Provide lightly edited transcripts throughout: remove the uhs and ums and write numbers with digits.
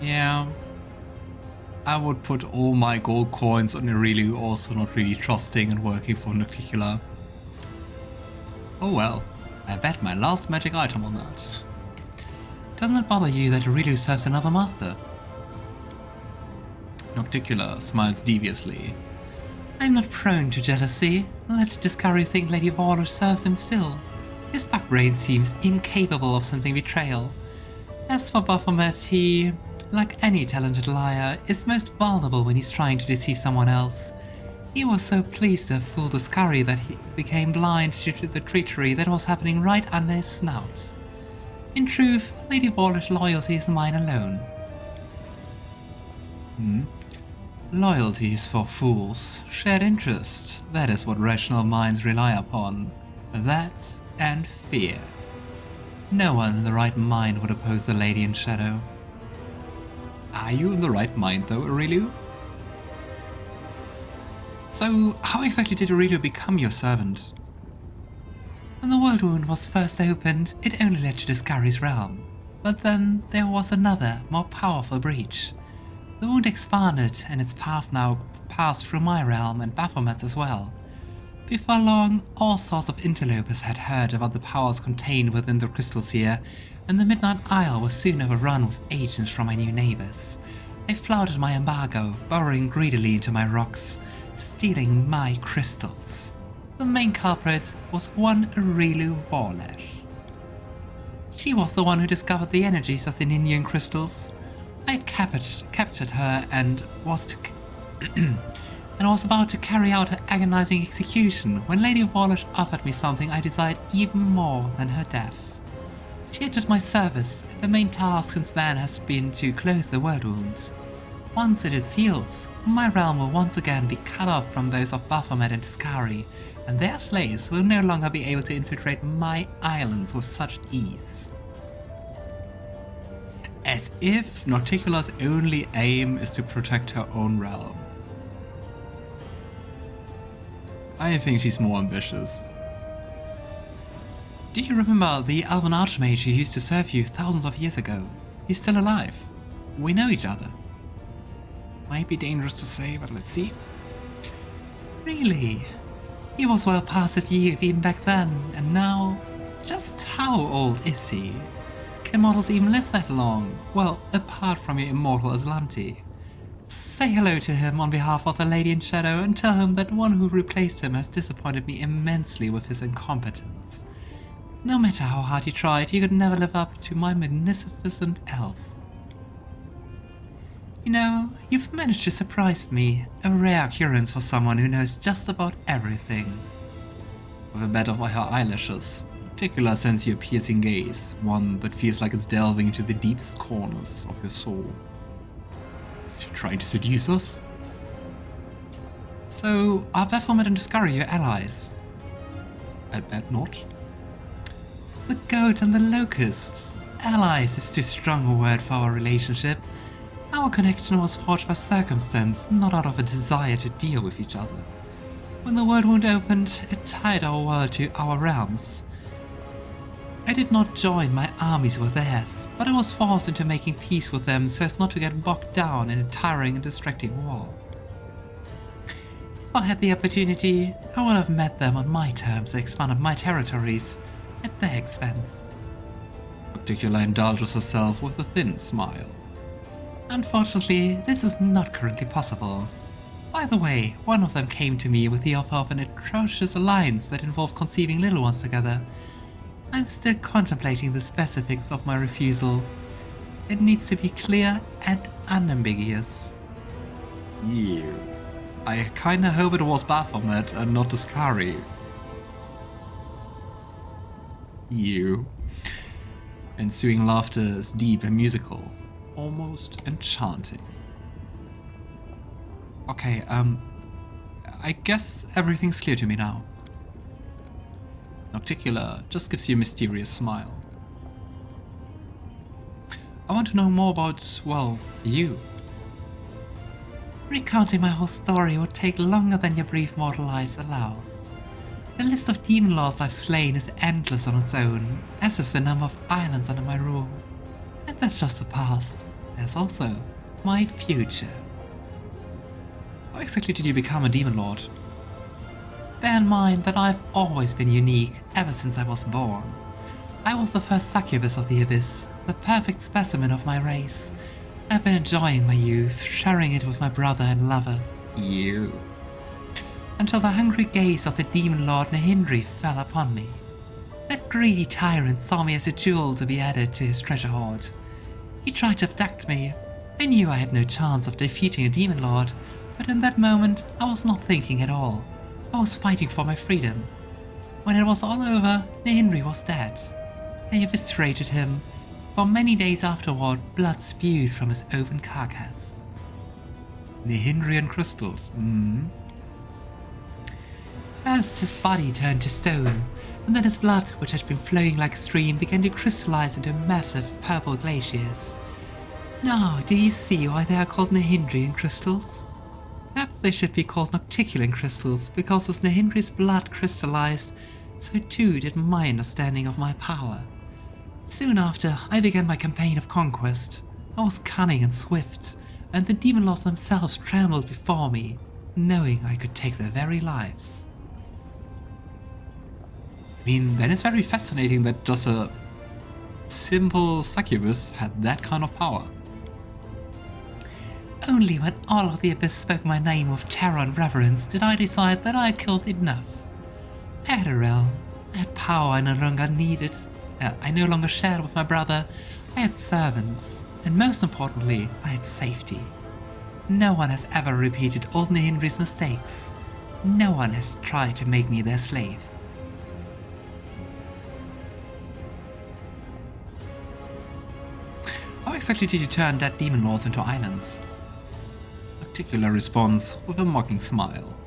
Yeah. I would put all my gold coins on Aurelio, also not really trusting and working for Nocticula. Oh well, I bet my last magic item on that. Doesn't it bother you that Aurelio serves another master? Nocticula smiles deviously. I'm not prone to jealousy. Let Deskari think Lady WOTR serves him still. His backbrain seems incapable of sensing betrayal. As for Baphomet, he, like any talented liar, is most vulnerable when he's trying to deceive someone else. He was so pleased to have fooled Deskari that he became blind to the treachery that was happening right under his snout. In truth, Lady WOTR's loyalty is mine alone. Loyalty is for fools. Shared interest, that is what rational minds rely upon. That and fear. No one in the right mind would oppose the Lady in Shadow. Are you in the right mind though, Aurelio? So, how exactly did Aurelio become your servant? When the Worldwound was first opened, it only led to Deskari's realm. But then there was another, more powerful breach. The wound expanded, and its path now passed through my realm and Baphomet's as well. Before long, all sorts of interlopers had heard about the powers contained within the crystals here, and the Midnight Isle was soon overrun with agents from my new neighbors. They flouted my embargo, burrowing greedily into my rocks, stealing my crystals. The main culprit was one Aurelio WOTR. She was the one who discovered the energies of the Ninian crystals. I had captured her and was about to carry out her agonizing execution when Lady WOTR offered me something I desired even more than her death. She entered my service, and the main task since then has been to close the Worldwound. Once it is sealed, my realm will once again be cut off from those of Baphomet and Deskari, and their slaves will no longer be able to infiltrate my islands with such ease. As if Nocticula's only aim is to protect her own realm. I think she's more ambitious. Do you remember the elven archmage who used to serve you thousands of years ago? He's still alive. We know each other. Might be dangerous to say, but let's see. Really? He was well past his youth even back then, and now? Just how old is he? Can mortals even live that long? Well, apart from your immortal Aslanti. Say hello to him on behalf of the Lady in Shadow and tell him that one who replaced him has disappointed me immensely with his incompetence. No matter how hard he tried, he could never live up to my magnificent elf. You know, you've managed to surprise me, a rare occurrence for someone who knows just about everything. With a bed of her eyelashes, Nocticula sends you a piercing gaze, one that feels like it's delving into the deepest corners of your soul. Is she trying to seduce us? So, are Baphomet and Deskari your allies? I bet not. The goat and the locust. Allies is too strong a word for our relationship. Our connection was forged by circumstance, not out of a desire to deal with each other. When the Worldwound opened, it tied our world to our realms. I did not join my armies with theirs, but I was forced into making peace with them so as not to get bogged down in a tiring and distracting war. If I had the opportunity, I would have met them on my terms and expanded my territories, at their expense. Nocticula indulges herself with a thin smile. Unfortunately, this is not currently possible. By the way, one of them came to me with the offer of an atrocious alliance that involved conceiving little ones together. I'm still contemplating the specifics of my refusal. It needs to be clear and unambiguous. You. I kinda hope it was Baphomet and not Deskari. You. Ensuing laughter is deep and musical. Almost enchanting. Okay, I guess everything's clear to me now. Nocticula just gives you a mysterious smile. I want to know more about, well, you. Recounting my whole story would take longer than your brief mortal eyes allows. The list of demon lords I've slain is endless on its own, as is the number of islands under my rule. And that's just the past. there's also my future. How exactly did you become a Demon Lord? Bear in mind that I've always been unique ever since I was born. I was the first succubus of the Abyss, the perfect specimen of my race. I've been enjoying my youth, sharing it with my brother and lover, you. Until the hungry gaze of the Demon Lord Nehindri fell upon me. That greedy tyrant saw me as a jewel to be added to his treasure hoard. He tried to abduct me. I knew I had no chance of defeating a Demon Lord, but in that moment I was not thinking at all. I was fighting for my freedom. When it was all over, Nehindri was dead. I eviscerated him. For many days afterward, blood spewed from his open carcass. Nehindrian crystals, First his body turned to stone, and then his blood, which had been flowing like a stream, began to crystallize into massive purple glaciers. Now, do you see why they are called Nehindrian crystals? Perhaps they should be called Nocticulan crystals, because as Nehindri's blood crystallized, so too did my understanding of my power. Soon after, I began my campaign of conquest. I was cunning and swift, and the Demon Lords themselves trembled before me, knowing I could take their very lives. I mean, then it's very fascinating that just a simple succubus had that kind of power. Only when all of the Abyss spoke my name with terror and reverence did I decide that I had killed enough. I had a realm. I had power I no longer needed. I no longer shared with my brother. I had servants. And most importantly, I had safety. No one has ever repeated old Nehindri's mistakes. No one has tried to make me their slave. How exactly did you turn dead Demon Lords into islands? Nocticula responds with a mocking smile.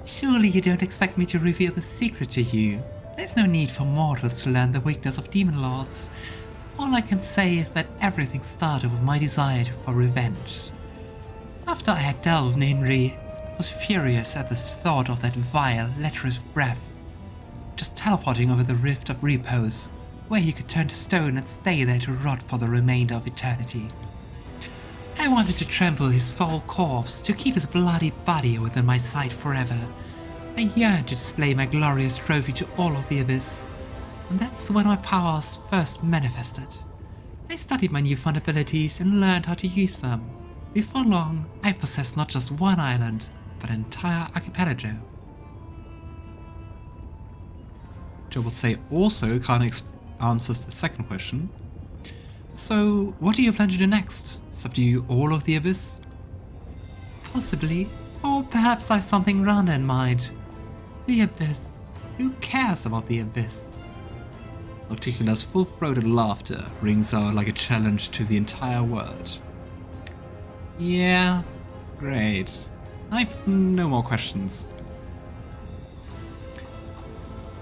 Surely you don't expect me to reveal the secret to you. There's no need for mortals to learn the weakness of Demon Lords. All I can say is that everything started with my desire for revenge. After I had dealt with Nehindri, I was furious at the thought of that vile, lecherous Wrath just teleporting over the Rift of Repose, where he could turn to stone and stay there to rot for the remainder of eternity. I wanted to trample his foul corpse, to keep his bloody body within my sight forever. I yearned to display my glorious trophy to all of the Abyss, and that's when my powers first manifested. I studied my newfound abilities and learned how to use them. Before long, I possessed not just one island, but an entire archipelago. Which I would say also kind of answers the second question. So, what do you plan to do next? Subdue all of the Abyss? Possibly, or perhaps I've something grander in mind. The Abyss. Who cares about the Abyss? Nocticula's full-throated laughter rings out like a challenge to the entire world. Yeah, great. I've no more questions.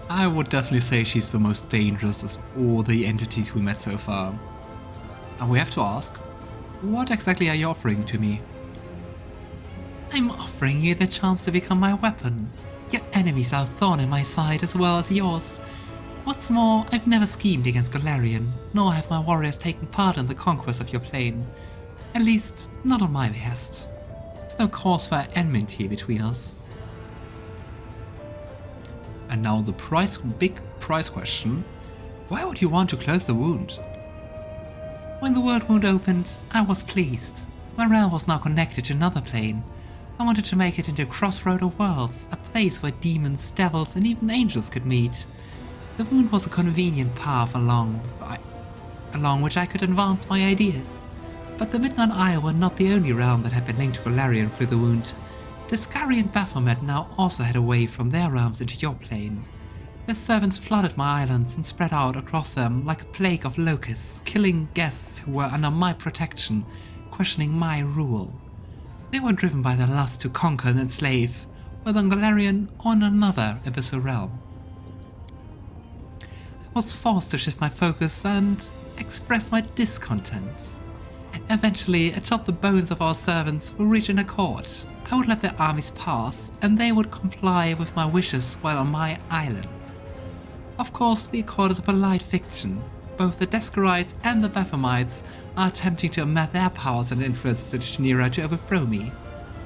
I would definitely say she's the most dangerous of all the entities we met so far. And we have to ask, what exactly are you offering to me? I'm offering you the chance to become my weapon. Your enemies are a thorn in my side as well as yours. What's more, I've never schemed against Golarion, nor have my warriors taken part in the conquest of your plane. At least, not on my behest. There's no cause for enmity between us. And now the big price question. Why would you want to close the wound? When the Worldwound opened, I was pleased. My realm was now connected to another plane. I wanted to make it into a crossroad of worlds, a place where demons, devils and even angels could meet. The wound was a convenient path along which I could advance my ideas. But the Midnight Isle were not the only realm that had been linked to Golarion through the wound. Deskari and Baphomet now also had a way from their realms into your plane. Their servants flooded my islands and spread out across them like a plague of locusts, killing guests who were under my protection, questioning my rule. They were driven by their lust to conquer and enslave, whether on Golarion or in another abyssal realm. I was forced to shift my focus and express my discontent. Eventually, atop the bones of our servants will reach an accord. I would let their armies pass, and they would comply with my wishes while on my islands. Of course, the accord is a polite fiction. both the Deskarites and the Baphomets are attempting to amass their powers and influences in Shinira to overthrow me.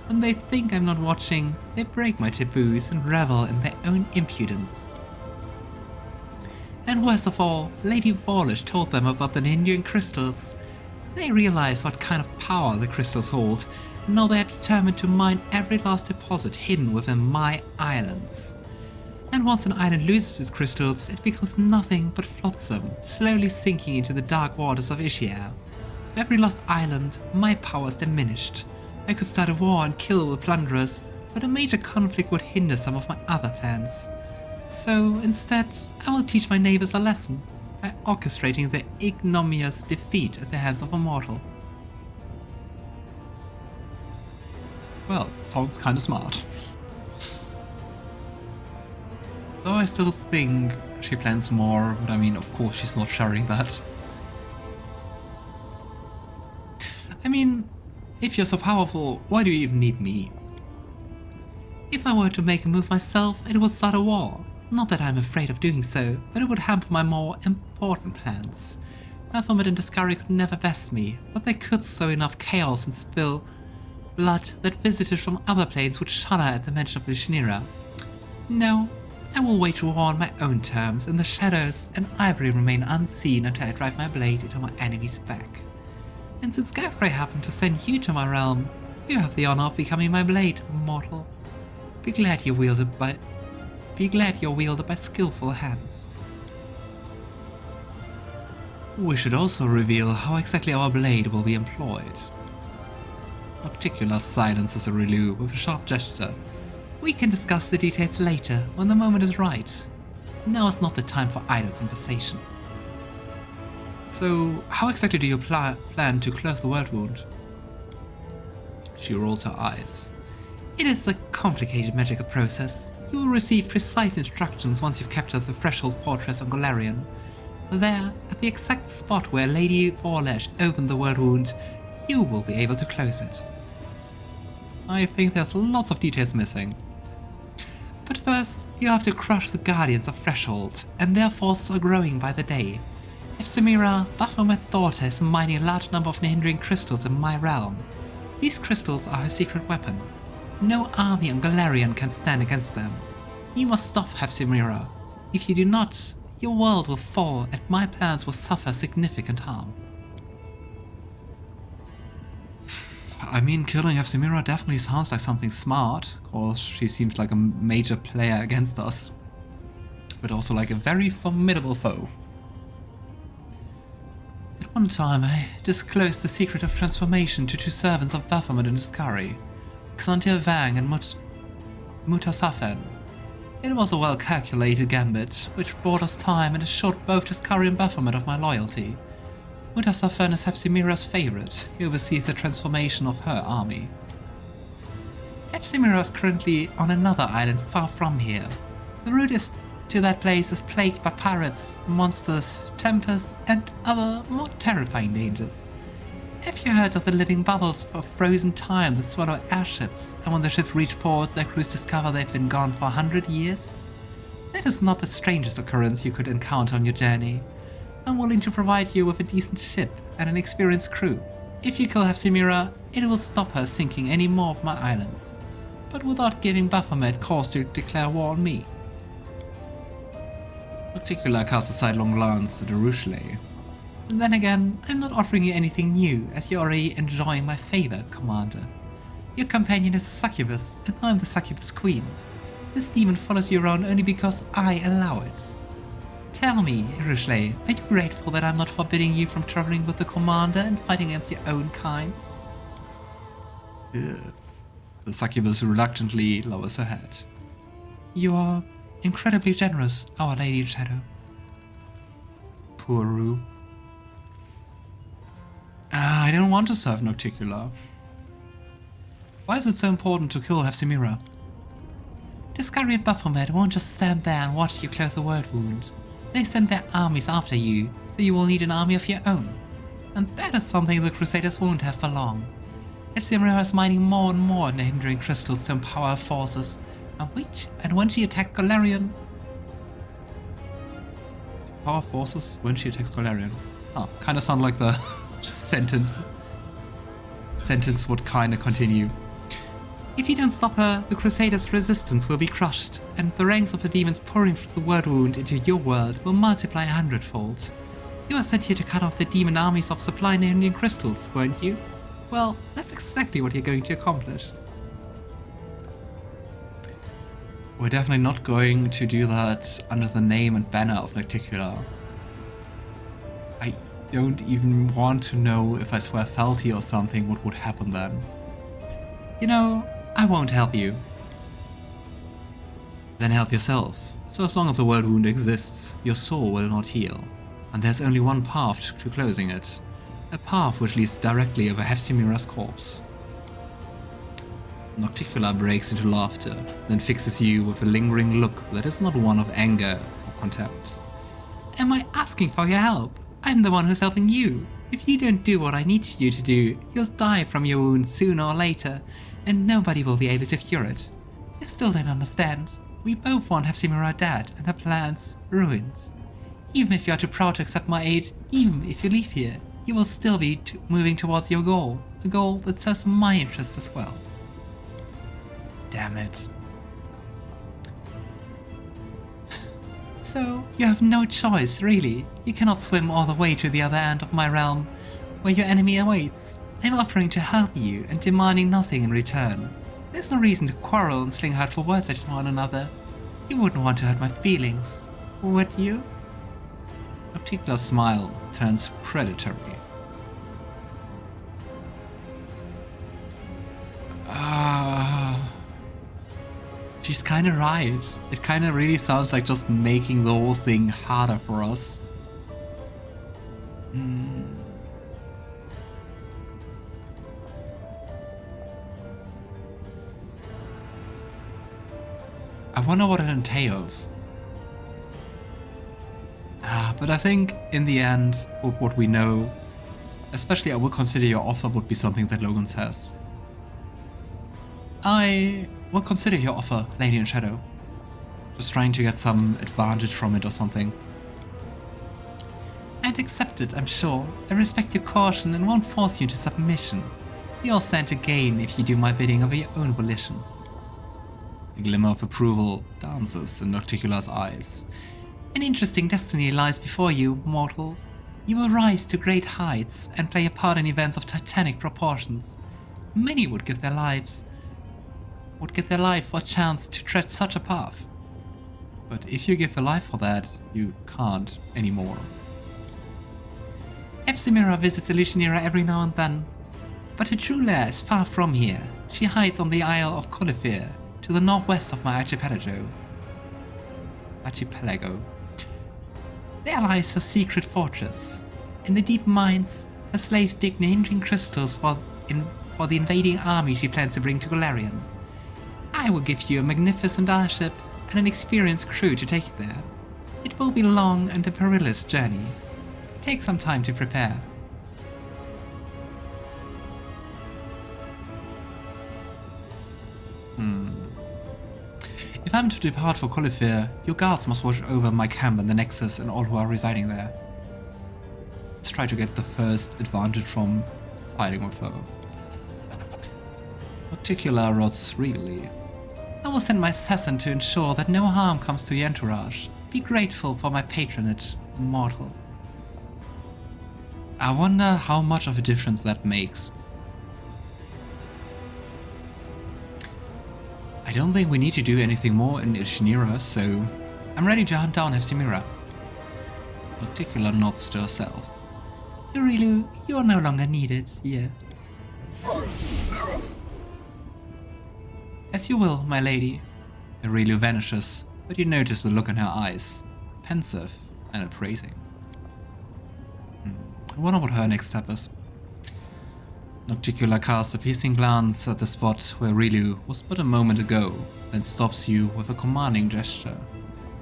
When they think I'm not watching, they break my taboos and revel in their own impudence. And worst of all, Lady Vorlish told them about the Nindian crystals. They realize what kind of power the crystals hold, and now they are determined to mine every last deposit hidden within my islands. And once an island loses its crystals, it becomes nothing but flotsam, slowly sinking into the dark waters of Ulteriour. With every lost island, my power is diminished. I could start a war and kill the plunderers, but a major conflict would hinder some of my other plans. So instead, I will teach my neighbors a lesson by orchestrating their ignominious defeat at the hands of a mortal. Well, sounds kinda smart. Though I still think she plans more, but I mean, of course she's not sharing that. I mean, if you're so powerful, why do you even need me? If I were to make a move myself, it would start a war. Not that I'm afraid of doing so, but it would hamper my more important plans. Baphomet and Deskari could never best me, but they could sow enough chaos and spill blood that visitors from other planes would shudder at the mention of Shinira. No, I will wage war on my own terms in the shadows, and I will remain unseen until I drive my blade into my enemy's back. And since Gallifrey happened to send you to my realm, you have the honor of becoming my blade, mortal. Be glad you're wielded by skillful hands. We should also reveal how exactly our blade will be employed. Nocticula silences Aureliu with a sharp gesture. We can discuss the details later, when the moment is right. Now is not the time for idle conversation. So, how exactly do you plan to close the Worldwound? She rolls her eyes. It is a complicated magical process. You will receive precise instructions once you've captured the threshold fortress on Golarion. There, at the exact spot where Lady Vorlish opened the Worldwound, you will be able to close it. I think there's lots of details missing. But first, you have to crush the Guardians of Threshold, and their forces are growing by the day. If Samira, Baphomet's daughter, is mining a large number of Nihindrian crystals in my realm, these crystals are her secret weapon. No army on Golarion can stand against them. You must stop Samira. If you do not, your world will fall and my plans will suffer significant harm. I mean, killing Samira definitely sounds like something smart, cause she seems like a major player against us. But also like a very formidable foe. At one time, I disclosed the secret of transformation to two servants of Baphomet and Deskari, Xantia Vang and Mutasafen. It was a well-calculated gambit, which bought us time and assured both Deskari and Baphomet of my loyalty. Mutasafen is Samira's favorite. He oversees the transformation of her army. Samira is currently on another island far from here. The route to that place is plagued by pirates, monsters, tempests, and other more terrifying dangers. Have you heard of the living bubbles of frozen time that swallow airships, and when the ships reach port, their crews discover they've been gone for 100 years? That is not the strangest occurrence you could encounter on your journey. I'm willing to provide you with a decent ship and an experienced crew. If you kill Samira, it will stop her sinking any more of my islands, but without giving Baphomet cause to declare war on me. Nocticula casts a sidelong glance at Arushale. Then again, I'm not offering you anything new, as you're already enjoying my favor, Commander. Your companion is a succubus, and I'm the succubus queen. This demon follows you around only because I allow it. Tell me, Arushale, are you grateful that I'm not forbidding you from traveling with the Commander and fighting against your own kind? The succubus reluctantly lowers her head. You are incredibly generous, Our Lady in Shadow. Poor Rue. I don't want to serve Nocticula. Why is it so important to kill Samira? Deskari and Baphomet won't just stand there and watch you close the Worldwound. They send their armies after you, so you will need an army of your own. And that is something the Crusaders won't have for long. Samira is mining more and more Nihindrian crystals to empower her forces, and when she attacked Golarion... power forces when she attacks Golarion. Oh, kinda sound like the sentence would kinda continue. If you don't stop her, the Crusaders' resistance will be crushed, and the ranks of the demons pouring through the Worldwound into your world will multiply 100-fold. You were sent here to cut off the demon armies of supply Neonian crystals, weren't you? Well, that's exactly what you're going to accomplish. We're definitely not going to do that under the name and banner of Nocticula. I don't even want to know if I swear fealty or something what would happen then. You know, I won't help you. Then help yourself. So as long as the Worldwound exists, your soul will not heal. And there's only one path to closing it. A path which leads directly over Hefsimira's corpse. Nocticula breaks into laughter, then fixes you with a lingering look that is not one of anger or contempt. Am I asking for your help? I'm the one who's helping you. If you don't do what I need you to do, you'll die from your wound sooner or later, and nobody will be able to cure it. You still don't understand. We both want Hefsimira dead and her plans ruined. Even if you're too proud to accept my aid, even if you leave here, you will still be moving towards your goal, a goal that serves my interests as well. Damn it. So, you have no choice, really. You cannot swim all the way to the other end of my realm, where your enemy awaits. I'm offering to help you and demanding nothing in return. There's no reason to quarrel and sling hurtful words at one another. You wouldn't want to hurt my feelings, would you? Nocticula's smile turns predatory. She's kinda right. It kinda really sounds like just making the whole thing harder for us. I wonder what it entails. But I think in the end, with what we know, especially I will consider your offer would be something that Logan says. I will consider your offer, Lady in Shadow. Just trying to get some advantage from it or something. I'd accept it, I'm sure. I respect your caution and won't force you into submission. You all stand to gain if you do my bidding of your own volition. A glimmer of approval dances in Nocticula's eyes. An interesting destiny lies before you, mortal. You will rise to great heights and play a part in events of titanic proportions. Many would give their life for a chance to tread such a path. But if you give a life for that, you can't anymore. Hefsimira visits Illusionera every now and then, but her true lair is far from here. She hides on the Isle of Colifir, to the northwest of my archipelago. There lies her secret fortress. In the deep mines, her slaves dig Neonian crystals for the invading army she plans to bring to Golarion. I will give you a magnificent airship and an experienced crew to take it there. It will be long and a perilous journey. Take some time to prepare. If I'm to depart for Colifir, your guards must watch over my camp and the Nexus and all who are residing there. Let's try to get the first advantage from fighting with her. Nocticula rots regally. I will send my assassin to ensure that no harm comes to your entourage. Be grateful for my patronage, mortal. I wonder how much of a difference that makes. I don't think we need to do anything more in Illusionera, so I'm ready to hunt down Hefsimira. Nocticula nods to herself. You are no longer needed here. As you will, my lady. Aurelio vanishes, but you notice the look in her eyes, pensive and appraising. I wonder what her next step is. Nocticula casts a piercing glance at the spot where Aurelio was but a moment ago, then stops you with a commanding gesture.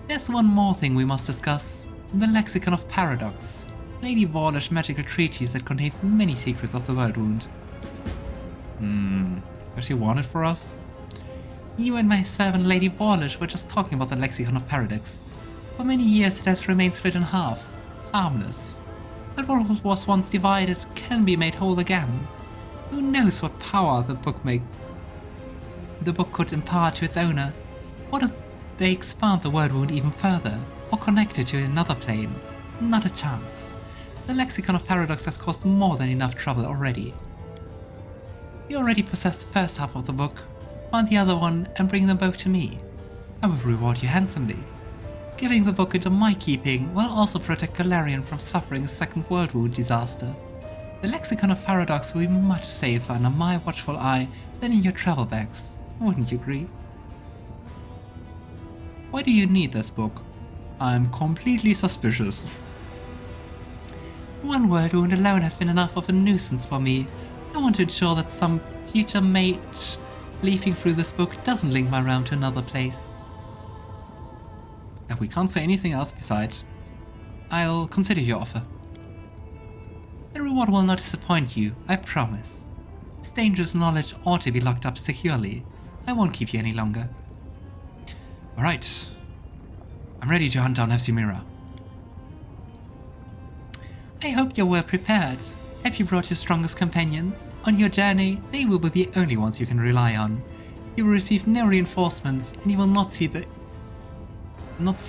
There's one more thing we must discuss. The Lexicon of Paradox. Lady Vorlish magical treatise that contains many secrets of the Worldwound. Does she want it for us? You and my servant Lady Vorlish were just talking about the Lexicon of Paradox. For many years it has remained split in half, harmless. But what was once divided can be made whole again. Who knows what power the book could impart to its owner? What if they expand the Worldwound even further, or connect it to another plane? Not a chance. The Lexicon of Paradox has caused more than enough trouble already. You already possess the first half of the book. Find the other one and bring them both to me. I will reward you handsomely. Giving the book into my keeping will also protect Golarion from suffering a second Worldwound disaster. The Lexicon of Paradox will be much safer under my watchful eye than in your travel bags, wouldn't you agree? Why do you need this book? I'm completely suspicious. One Worldwound alone has been enough of a nuisance for me. I want to ensure that some future mate leafing through this book doesn't link my realm to another place. And we can't say anything else besides, I'll consider your offer. The reward will not disappoint you, I promise. This dangerous knowledge ought to be locked up securely. I won't keep you any longer. Alright. I'm ready to hunt down Efsimira. I hope you're well prepared. Have you brought your strongest companions? On your journey, they will be the only ones you can rely on. You will receive no reinforcements, and you will not see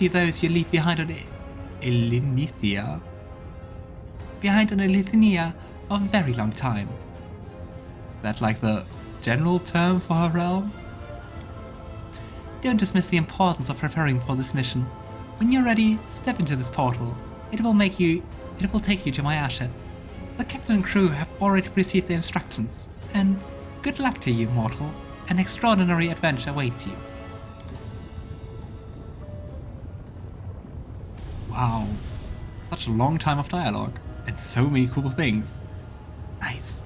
those you leave behind on Elithnia. For a very long time. Is that like the general term for her realm? Don't dismiss the importance of preparing for this mission. When you're ready, step into this portal. It will take you to my airship. The captain and crew have already received the instructions, and good luck to you, mortal. An extraordinary adventure awaits you. Wow, such a long time of dialogue, and so many cool things. Nice.